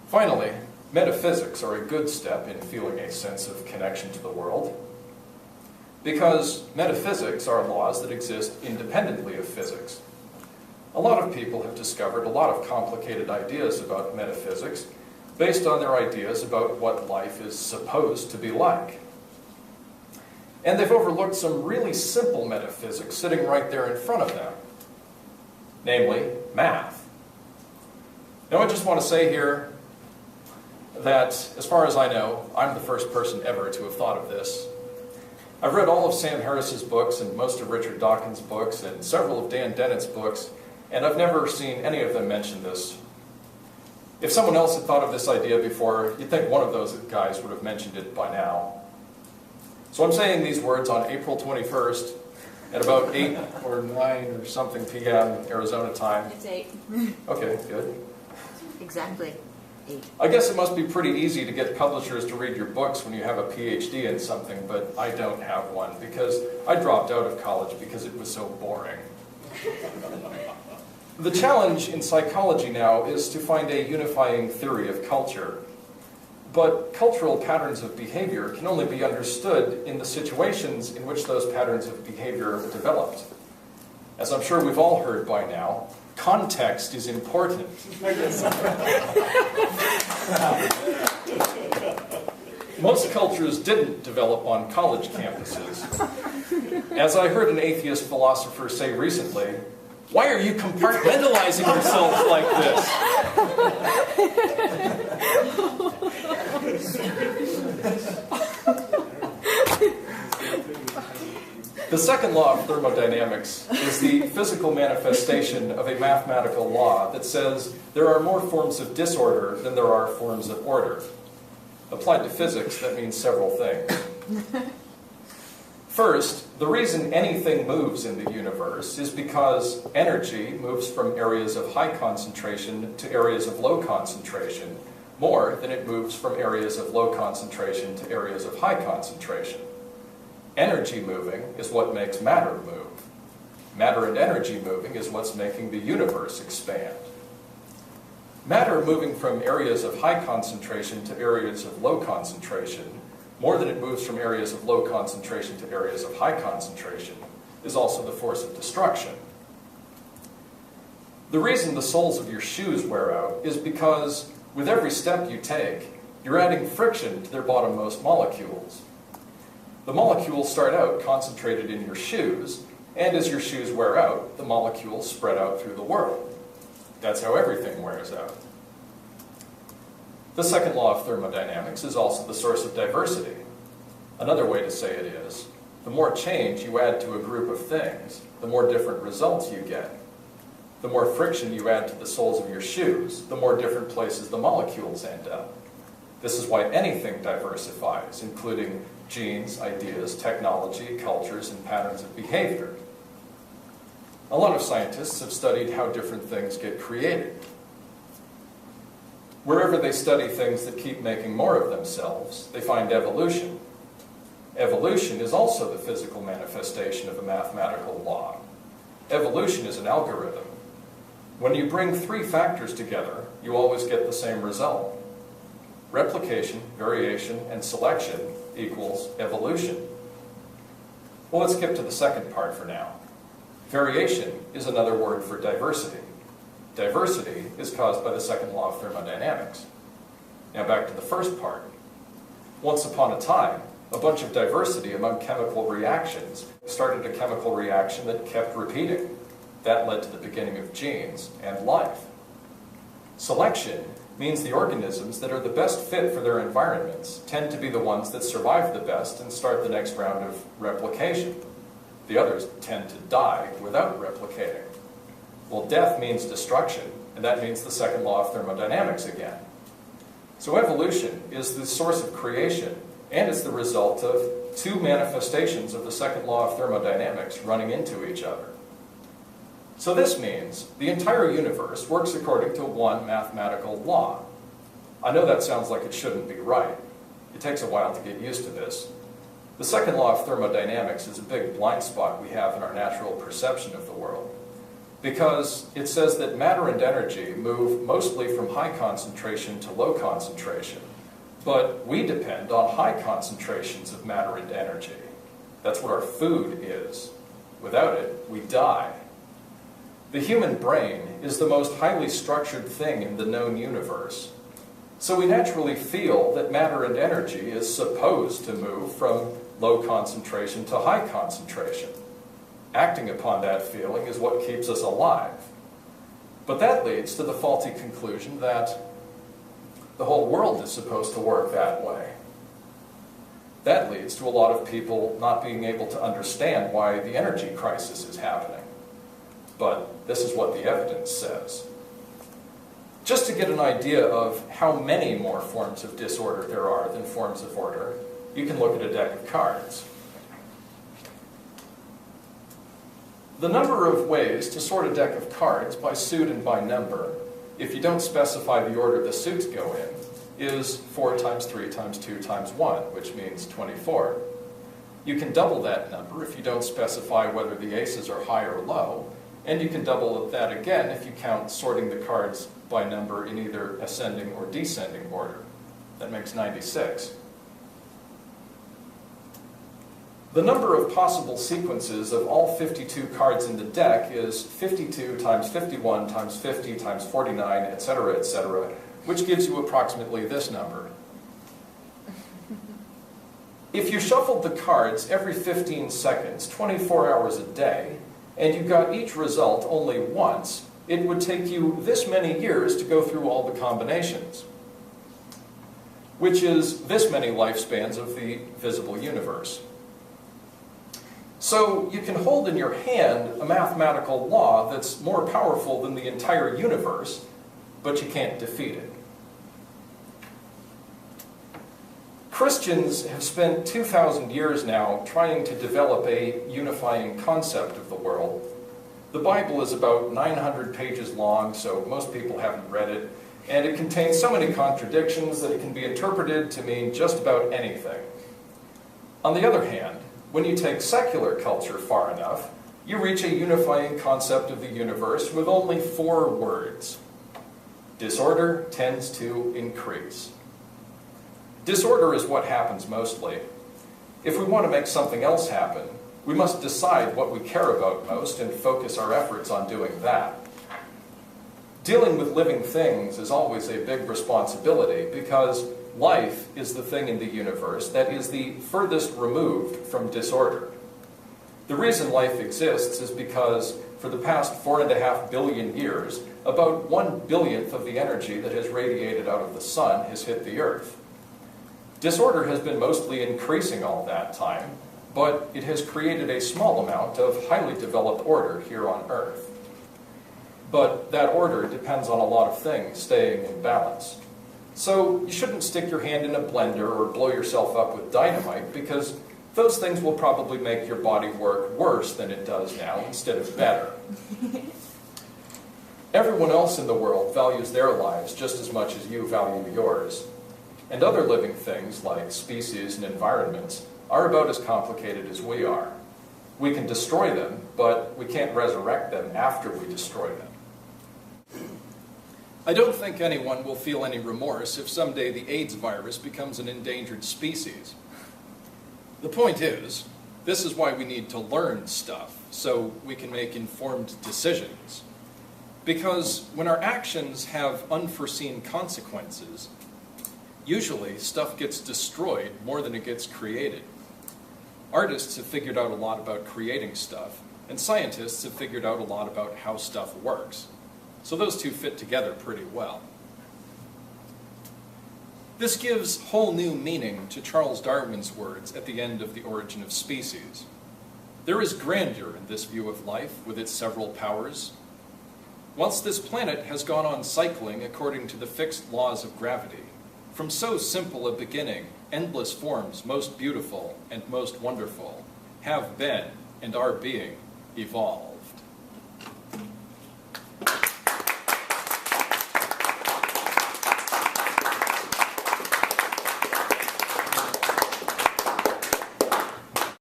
Finally, metaphysics are a good step in feeling a sense of connection to the world, because metaphysics are laws that exist independently of physics. A lot of people have discovered a lot of complicated ideas about metaphysics based on their ideas about what life is supposed to be like. And they've overlooked some really simple metaphysics sitting right there in front of them, namely math. Now I just want to say here that, as far as I know, I'm the first person ever to have thought of this. I've read all of Sam Harris's books and most of Richard Dawkins' books and several of Dan Dennett's books, and I've never seen any of them mention this. If someone else had thought of this idea before, you'd think one of those guys would have mentioned it by now. So I'm saying these words on April 21st at about 8 or 9 or something p.m. Arizona time. It's 8. Okay, good. Exactly 8. I guess it must be pretty easy to get publishers to read your books when you have a PhD in something, but I don't have one because I dropped out of college because it was so boring. The challenge in psychology now is to find a unifying theory of culture. But cultural patterns of behavior can only be understood in the situations in which those patterns of behavior developed. As I'm sure we've all heard by now, context is important. Most cultures didn't develop on college campuses. As I heard an atheist philosopher say recently, why are you compartmentalizing yourself like this? The second law of thermodynamics is the physical manifestation of a mathematical law that says there are more forms of disorder than there are forms of order. Applied to physics, that means several things. First, the reason anything moves in the universe is because energy moves from areas of high concentration to areas of low concentration more than it moves from areas of low concentration to areas of high concentration. Energy moving is what makes matter move. Matter and energy moving is what's making the universe expand. Matter moving from areas of high concentration to areas of low concentration, more than it moves from areas of low concentration to areas of high concentration, is also the force of destruction. The reason the soles of your shoes wear out is because with every step you take, you're adding friction to their bottommost molecules. The molecules start out concentrated in your shoes, and as your shoes wear out, the molecules spread out through the world. That's how everything wears out. The second law of thermodynamics is also the source of diversity. Another way to say it is, the more change you add to a group of things, the more different results you get. The more friction you add to the soles of your shoes, the more different places the molecules end up. This is why anything diversifies, including genes, ideas, technology, cultures, and patterns of behavior. A lot of scientists have studied how different things get created. Wherever they study things that keep making more of themselves, they find evolution. Evolution is also the physical manifestation of a mathematical law. Evolution is an algorithm. When you bring 3 factors together, you always get the same result. Replication, variation, and selection equals evolution. Well, let's skip to the second part for now. Variation is another word for diversity. Diversity is caused by the second law of thermodynamics. Now back to the first part. Once upon a time, a bunch of diversity among chemical reactions started a chemical reaction that kept repeating. That led to the beginning of genes and life. Selection means the organisms that are the best fit for their environments tend to be the ones that survive the best and start the next round of replication. The others tend to die without replicating. Well, death means destruction, and that means the second law of thermodynamics again. So evolution is the source of creation, and it's the result of 2 manifestations of the second law of thermodynamics running into each other. So this means the entire universe works according to one mathematical law. I know that sounds like it shouldn't be right. It takes a while to get used to this. The second law of thermodynamics is a big blind spot we have in our natural perception of the world. because it says that matter and energy move mostly from high concentration to low concentration, but we depend on high concentrations of matter and energy. That's what our food is. Without it, we die. The human brain is the most highly structured thing in the known universe. So we naturally feel that matter and energy is supposed to move from low concentration to high concentration. Acting upon that feeling is what keeps us alive. But that leads to the faulty conclusion that the whole world is supposed to work that way. That leads to a lot of people not being able to understand why the energy crisis is happening. But this is what the evidence says. Just to get an idea of how many more forms of disorder there are than forms of order, you can look at a deck of cards. The number of ways to sort a deck of cards by suit and by number, if you don't specify the order the suits go in, is 4 times 3 times 2 times 1, which means 24. You can double that number if you don't specify whether the aces are high or low, and you can double that again if you count sorting the cards by number in either ascending or descending order. That makes 96. The number of possible sequences of all 52 cards in the deck is 52 times 51 times 50 times 49, etc., which gives you approximately this number. If you shuffled the cards every 15 seconds, 24 hours a day, and you got each result only once, it would take you this many years to go through all the combinations, which is this many lifespans of the visible universe. So you can hold in your hand a mathematical law that's more powerful than the entire universe, but you can't defeat it. Christians have spent 2,000 years now trying to develop a unifying concept of the world. The Bible is about 900 pages long, so most people haven't read it, and it contains so many contradictions that it can be interpreted to mean just about anything. On the other hand, when you take secular culture far enough, you reach a unifying concept of the universe with only 4 words. Disorder tends to increase. Disorder is what happens mostly. If we want to make something else happen, we must decide what we care about most and focus our efforts on doing that. Dealing with living things is always a big responsibility because life is the thing in the universe that is the furthest removed from disorder. The reason life exists is because for the past 4.5 billion years, about 1/billionth of the energy that has radiated out of the sun has hit the earth. Disorder has been mostly increasing all that time, but it has created a small amount of highly developed order here on Earth. But that order depends on a lot of things staying in balance. So you shouldn't stick your hand in a blender or blow yourself up with dynamite because those things will probably make your body work worse than it does now instead of better. Everyone else in the world values their lives just as much as you value yours. And other living things, like species and environments, are about as complicated as we are. We can destroy them, but we can't resurrect them after we destroy them. I don't think anyone will feel any remorse if someday the AIDS virus becomes an endangered species. The point is, this is why we need to learn stuff, so we can make informed decisions. Because when our actions have unforeseen consequences, usually stuff gets destroyed more than it gets created. Artists have figured out a lot about creating stuff, and scientists have figured out a lot about how stuff works. So those two fit together pretty well. This gives whole new meaning to Charles Darwin's words at the end of The Origin of Species. There is grandeur in this view of life with its several powers. Once this planet has gone on cycling according to the fixed laws of gravity, from so simple a beginning, endless forms most beautiful and most wonderful have been and are being evolved.